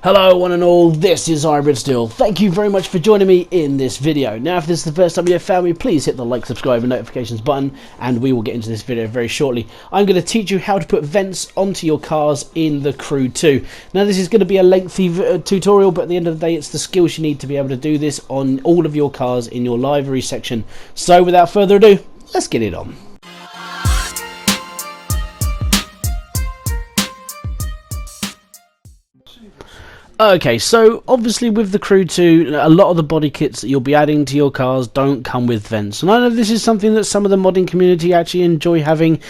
Hello one and all, this is Hybridsteel. Thank you very much for joining me in this video. Now if this is the first time you have found me, please hit the like, subscribe and notifications button and we will get into this video very shortly. I'm going to teach you how to put vents onto your cars in the Crew 2. Now this is going to be a lengthy tutorial, but at the end of the day it's the skills you need to be able to do this on all of your cars in your livery section. So without further ado, let's get it on. Okay, so obviously with the Crew 2, a lot of the body kits that you'll be adding to your cars don't come with vents. And I know this is something that some of the modding community actually enjoy having,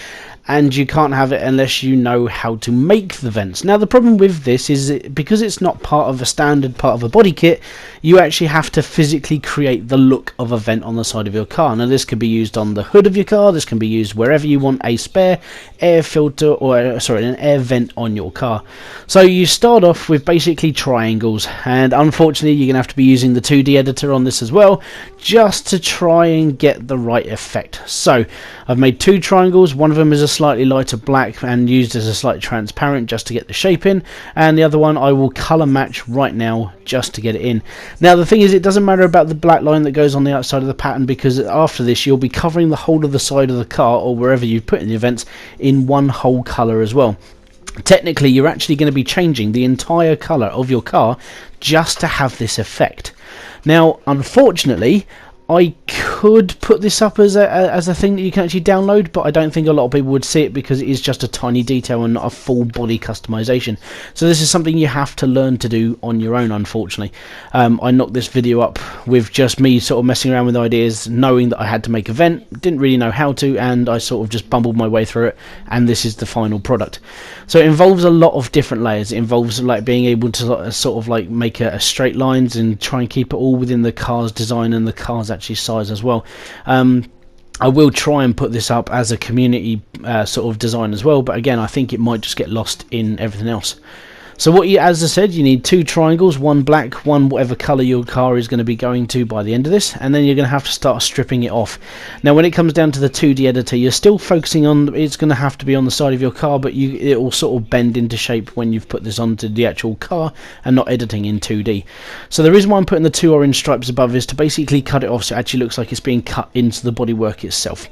and you can't have it unless you know how to make the vents. Now the problem with this is because it's not part of a standard part of a body kit, you actually have to physically create the look of a vent on the side of your car. Now this can be used on the hood of your car, this can be used wherever you want a spare air filter or an air vent on your car. So you start off with basically triangles, and unfortunately you're going to have to be using the 2D editor on this as well just to try and get the right effect. So I've made two triangles, one of them is a slightly lighter black and used as a slight transparent just to get the shape in, and the other one I will colour match right now just to get it in. Now the thing is, it doesn't matter about the black line that goes on the outside of the pattern, because after this you'll be covering the whole of the side of the car or wherever you've put in the vents in one whole colour as well. Technically you're actually going to be changing the entire colour of your car just to have this effect. Now unfortunately I could put this up as a thing that you can actually download, but I don't think a lot of people would see it because it is just a tiny detail and not a full body customization. So this is something you have to learn to do on your own, unfortunately. I knocked this video up with just me sort of messing around with ideas, knowing that I had to make a vent, didn't really know how to, and I sort of just bumbled my way through it, and this is the final product. So it involves a lot of different layers. It involves like being able to sort of like make a straight lines and try and keep it all within the car's design and the car's actually size as well. I will try and put this up as a community sort of design as well, but again I think it might just get lost in everything else. So what you, as I said, you need two triangles, one black, one whatever colour your car is going to be going to by the end of this, and then you're going to have to start stripping it off. Now when it comes down to the 2D editor, you're still focusing on, it's going to have to be on the side of your car, but it will sort of bend into shape when you've put this onto the actual car and not editing in 2D. So the reason why I'm putting the two orange stripes above is to basically cut it off so it actually looks like it's being cut into the bodywork itself,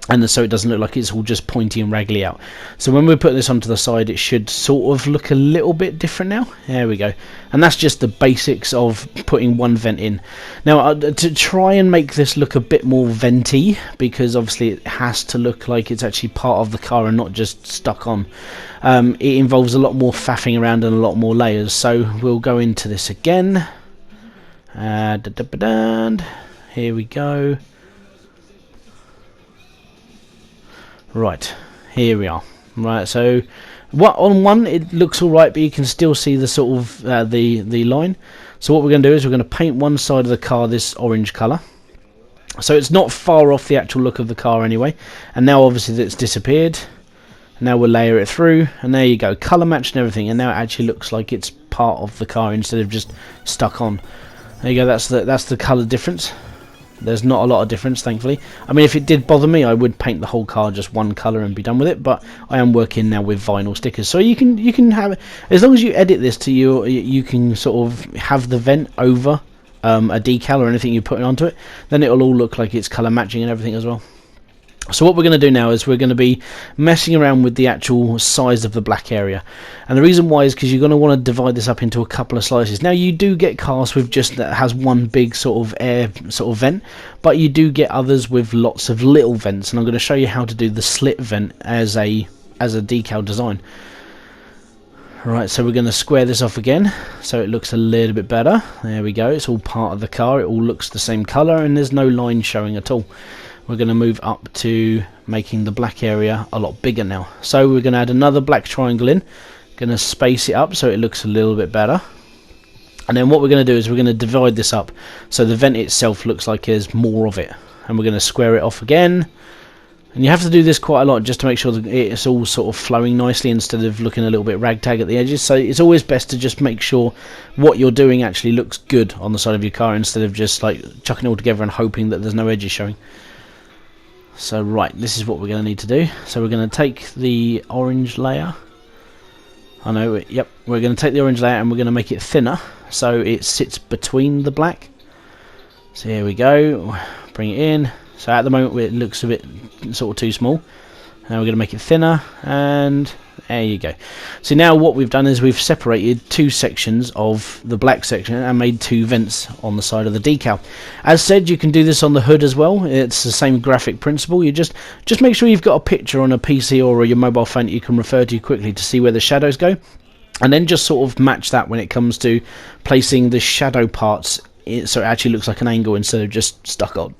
and so it doesn't look like it's all just pointy and raggly out. So when we put this onto the side, it should sort of look a little bit different now. There we go. And that's just the basics of putting one vent in. Now to try and make this look a bit more venty, because obviously it has to look like it's actually part of the car and not just stuck on, it involves a lot more faffing around and a lot more layers. So we'll go into this again. Here we go. Right, here we are. Right, so on one it looks alright, but you can still see the sort of the line. So what we're going to do is we're going to paint one side of the car this orange colour, so it's not far off the actual look of the car anyway. And now obviously it's disappeared. Now we'll layer it through, and there you go, colour matched and everything, and now it actually looks like it's part of the car instead of just stuck on. There you go, that's the colour difference. There's not a lot of difference, thankfully. I mean, if it did bother me, I would paint the whole car just one colour and be done with it, but I am working now with vinyl stickers. So you can have, as long as you edit this to you can sort of have the vent over a decal or anything you're putting onto it, then it'll all look like it's colour matching and everything as well. So what we're going to do now is we're going to be messing around with the actual size of the black area, and the reason why is because you're going to want to divide this up into a couple of slices. Now you do get cars with just that has one big sort of air sort of vent, but you do get others with lots of little vents, and I'm going to show you how to do the slit vent as a decal design. Right, so we're going to square this off again so it looks a little bit better. There we go, it's all part of the car, it all looks the same colour and there's no line showing at all. We're going to move up to making the black area a lot bigger now. So we're going to add another black triangle in, going to space it up so it looks a little bit better. And then what we're going to do is we're going to divide this up so the vent itself looks like there's more of it. And we're going to square it off again. And you have to do this quite a lot just to make sure that it's all sort of flowing nicely instead of looking a little bit ragtag at the edges. So it's always best to just make sure what you're doing actually looks good on the side of your car instead of just like chucking it all together and hoping that there's no edges showing. So right, this is what we're going to need to do. So we're going to take the orange layer I know, yep, we're going to take the orange layer and we're going to make it thinner so it sits between the black. So here we go, bring it in. So at the moment it looks a bit sort of too small. Now we're going to make it thinner, and there you go. So now what we've done is we've separated two sections of the black section and made two vents on the side of the decal. As said, you can do this on the hood as well. It's the same graphic principle. You just make sure you've got a picture on a PC or your mobile phone that you can refer to quickly to see where the shadows go, and then just sort of match that when it comes to placing the shadow parts so it actually looks like an angle instead of just stuck on.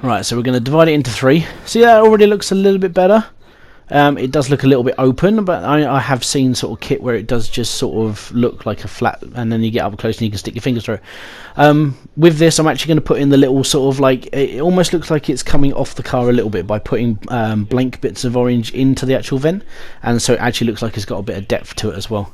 Right, so we're going to divide it into three. See, that already looks a little bit better. It does look a little bit open, but I have seen sort of kit where it does just sort of look like a flat, and then you get up close and you can stick your fingers through it. With this, I'm actually going to put in the little sort of like, it almost looks like it's coming off the car a little bit by putting blank bits of orange into the actual vent, and so it actually looks like it's got a bit of depth to it as well.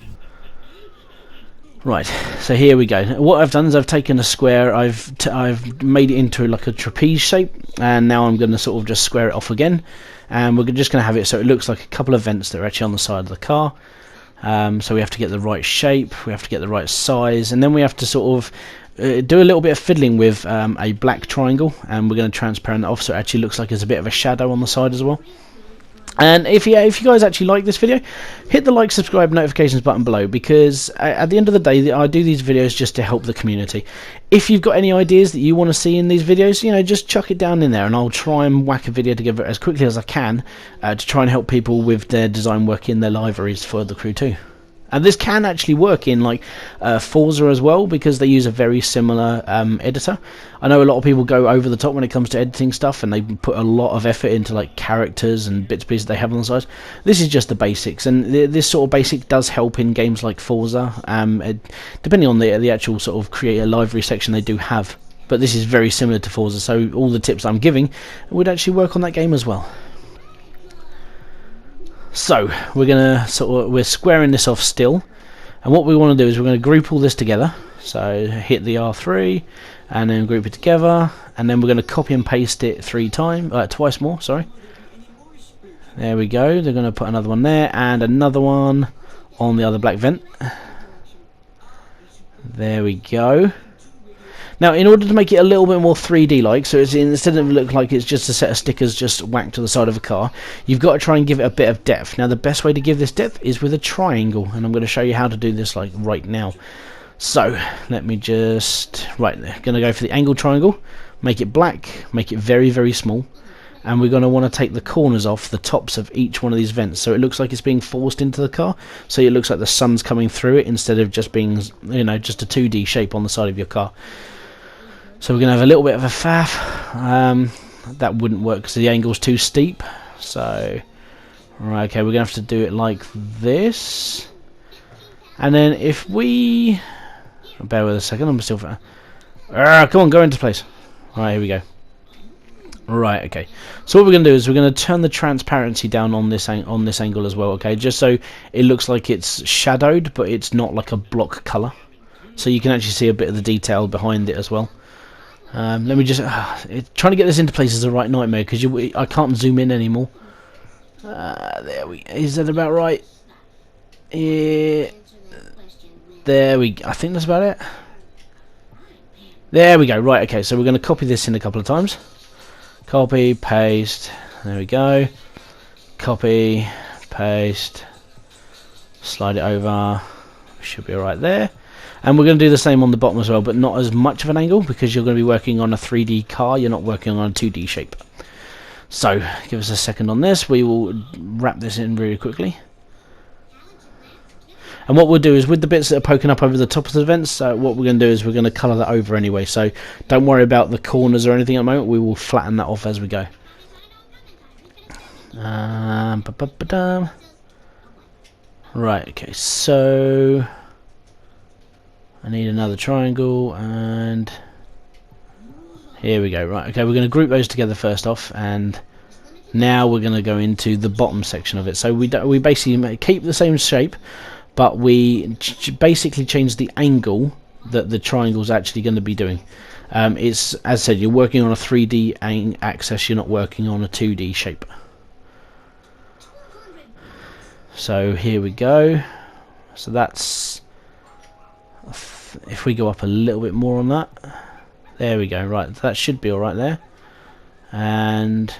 Right, so here we go. What I've done is I've taken a square, I've made it into like a trapeze shape, and now I'm going to sort of just square it off again, and we're just going to have it so it looks like a couple of vents that are actually on the side of the car. So we have to get the right shape, we have to get the right size, and then we have to sort of do a little bit of fiddling with a black triangle, and we're going to transparent that off so it actually looks like there's a bit of a shadow on the side as well. And if you guys actually like this video, hit the like, subscribe, notifications button below, because at the end of the day, I do these videos just to help the community. If you've got any ideas that you want to see in these videos, you know, just chuck it down in there, and I'll try and whack a video together as quickly as I can to try and help people with their design work in their liveries for the Crew 2. And this can actually work in like Forza as well, because they use a very similar editor. I know a lot of people go over the top when it comes to editing stuff, and they put a lot of effort into like characters and bits and pieces they have on the side. This is just the basics, and this sort of basic does help in games like Forza, depending on the actual sort of create a livery section they do have. But this is very similar to Forza, so all the tips I'm giving would actually work on that game as well. So we're squaring this off still, and what we want to do is we're going to group all this together. So hit the R3 and then group it together, and then we're going to copy and paste it twice more, sorry. There we go. They're going to put another one there and another one on the other black vent. There we go. Now, in order to make it a little bit more 3D-like, so it's instead of look like it's just a set of stickers just whacked to the side of a car, you've got to try and give it a bit of depth. Now, the best way to give this depth is with a triangle, and I'm going to show you how to do this like right now. So, let me just... Right there, going to go for the angle triangle, make it black, make it very, very small, and we're going to want to take the corners off the tops of each one of these vents, so it looks like it's being forced into the car, so it looks like the sun's coming through it instead of just being, you know, just a 2D shape on the side of your car. So we're going to have a little bit of a faff. That wouldn't work because the angle's too steep. So, right, okay, we're going to have to do it like this. And then if we... Bear with a second, I'm still... come on, go into place. Right, here we go. Right, okay. So what we're going to do is we're going to turn the transparency down on this angle as well, okay? Just so it looks like it's shadowed, but it's not like a block colour. So you can actually see a bit of the detail behind it as well. Let me just... trying to get this into place is a right nightmare, because I can't zoom in anymore. There we... Is that about right? Yeah. There we... I think that's about it. There we go. Right, okay, so we're going to copy this in a couple of times. Copy, paste. There we go. Copy, paste. Slide it over. Should be alright there. And we're going to do the same on the bottom as well, but not as much of an angle, because you're going to be working on a 3D car, you're not working on a 2D shape. So, give us a second on this, we will wrap this in really quickly. And what we'll do is, with the bits that are poking up over the top of the vents, what we're going to do is we're going to colour that over anyway, so don't worry about the corners or anything at the moment, we will flatten that off as we go. Right, okay, so... I need another triangle, and here we go. Right, okay, we're going to group those together first off, and now we're going to go into the bottom section of it. So we basically keep the same shape, but we basically change the angle that the triangle is actually going to be doing. It's, as I said, you're working on a 3D axis, you're not working on a 2D shape. So here we go. So that's, if we go up a little bit more on that, there we go. Right, that should be all right there. And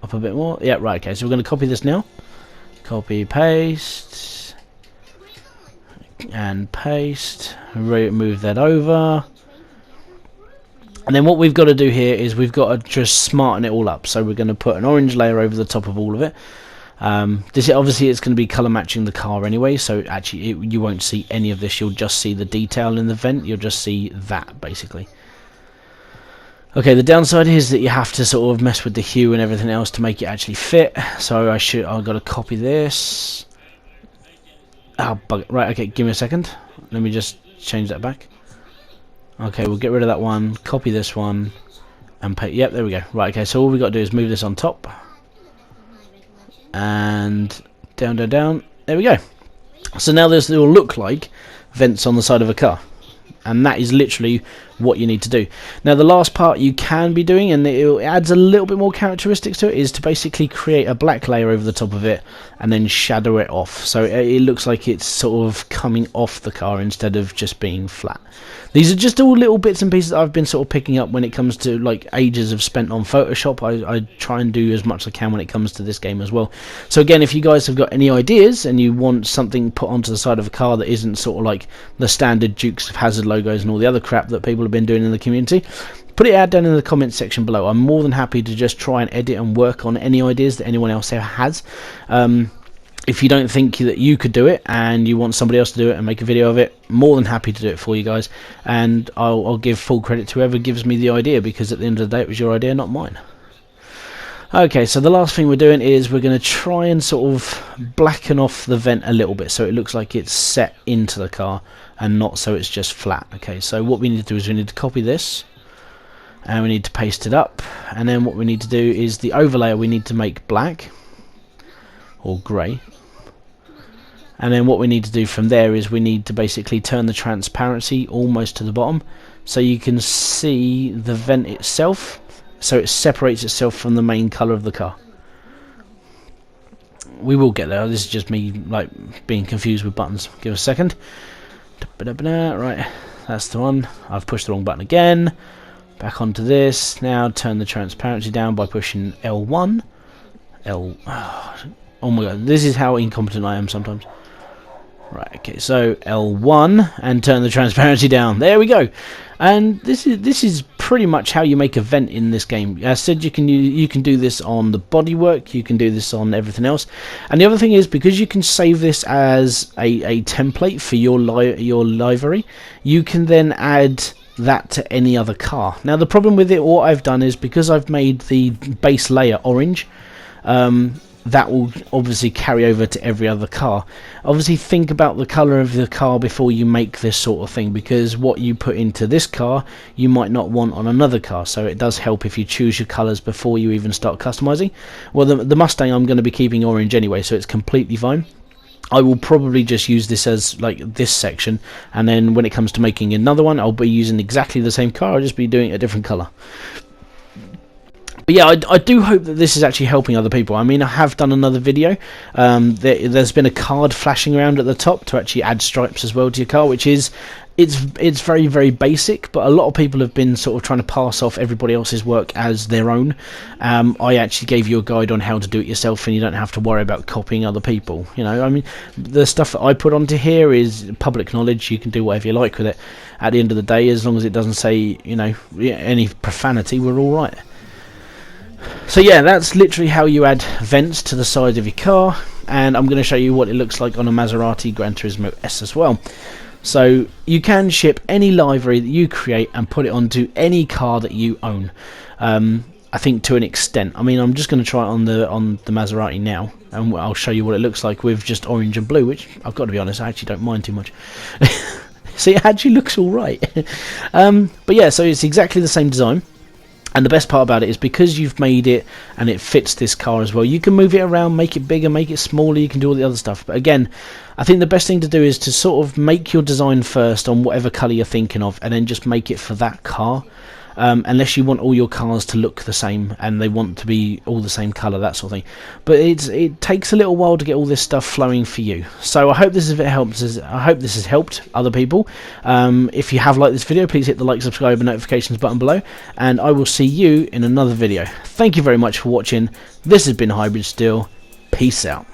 up a bit more. Yeah, right. Okay, so we're going to copy this now. Copy, paste, and paste. Move that over. And then what we've got to do here is we've got to just smarten it all up. So we're going to put an orange layer over the top of all of it. This obviously it's going to be colour matching the car anyway, so actually you won't see any of this. You'll just see the detail in the vent. You'll just see that basically. Okay, the downside is that you have to sort of mess with the hue and everything else to make it actually fit. So I've got to copy this. Oh, bug it. Right, okay, give me a second. Let me just change that back. Okay, we'll get rid of that one, copy this one, and paste. Yep, there we go. Right, okay, so all we've got to do is move this on top. And down, down, down. There we go. So now this will look like vents on the side of a car. And that is literally what you need to do. Now the last part you can be doing, and it adds a little bit more characteristics to it, is to basically create a black layer over the top of it and then shadow it off, so it looks like it's sort of coming off the car instead of just being flat. These are just all little bits and pieces that I've been sort of picking up when it comes to like ages of spent on Photoshop. I try and do as much as I can when it comes to this game as well. So again, if you guys have got any ideas and you want something put onto the side of a car that isn't sort of like the standard Dukes of Hazzard logos and all the other crap that people have been doing in the community, put it out down in the comments section below. I'm more than happy to just try and edit and work on any ideas that anyone else has. If you don't think that you could do it and you want somebody else to do it and make a video of it, more than happy to do it for you guys, and I'll give full credit to whoever gives me the idea, because at the end of the day it was your idea, not mine. Okay, so the last thing we're doing is we're going to try and sort of blacken off the vent a little bit so it looks like it's set into the car and not so it's just flat. Okay, so what we need to do is we need to copy this and we need to paste it up, and then what we need to do is the overlay we need to make black or grey. And then what we need to do from there is we need to basically turn the transparency almost to the bottom so you can see the vent itself, so it separates itself from the main colour of the car. We will get there. This is just me like being confused with buttons. Give us a second. Right, that's the one. I've pushed the wrong button again. Back onto this. Now turn the transparency down by pushing L1. Oh my god, this is how incompetent I am sometimes. Right, okay, so L1 and turn the transparency down. There we go. And this is pretty much how you make a vent in this game. As I said, you can do this on the bodywork, you can do this on everything else. And the other thing is, because you can save this as a template for your livery, you can then add that to any other car. Now the problem with it, what I've done is, because I've made the base layer orange, that will obviously carry over to every other car. Obviously think about the colour of the car before you make this sort of thing, because what you put into this car you might not want on another car, so it does help if you choose your colours before you even start customizing. Well, the Mustang I'm going to be keeping orange anyway, so it's completely fine. I will probably just use this as like this section, and then when it comes to making another one I'll be using exactly the same car, I'll just be doing a different colour. But yeah, I do hope that this is actually helping other people. I mean, I have done another video. There's been a card flashing around at the top to actually add stripes as well to your car, which is it's very, very basic, but a lot of people have been sort of trying to pass off everybody else's work as their own. I actually gave you a guide on how to do it yourself, and you don't have to worry about copying other people. You know, I mean, the stuff that I put onto here is public knowledge. You can do whatever you like with it. At the end of the day, as long as it doesn't say, you know, any profanity, we're all right. So yeah, that's literally how you add vents to the side of your car, and I'm going to show you what it looks like on a Maserati Gran Turismo S as well. So you can ship any livery that you create and put it onto any car that you own. I think to an extent. I mean, I'm just going to try it on the Maserati now, and I'll show you what it looks like with just orange and blue, which I've got to be honest, I actually don't mind too much. See, it actually looks all right. But yeah, so it's exactly the same design. And the best part about it is, because you've made it and it fits this car as well, you can move it around, make it bigger, make it smaller, you can do all the other stuff. But again, I think the best thing to do is to sort of make your design first on whatever colour you're thinking of, and then just make it for that car. unless you want all your cars to look the same and they want to be all the same colour, that sort of thing. But it takes a little while to get all this stuff flowing for you. So I hope this has helped other people. If you have liked this video, please hit the like, subscribe and notifications button below, and I will see you in another video. Thank you very much for watching. This has been Hybridsteel. Peace out.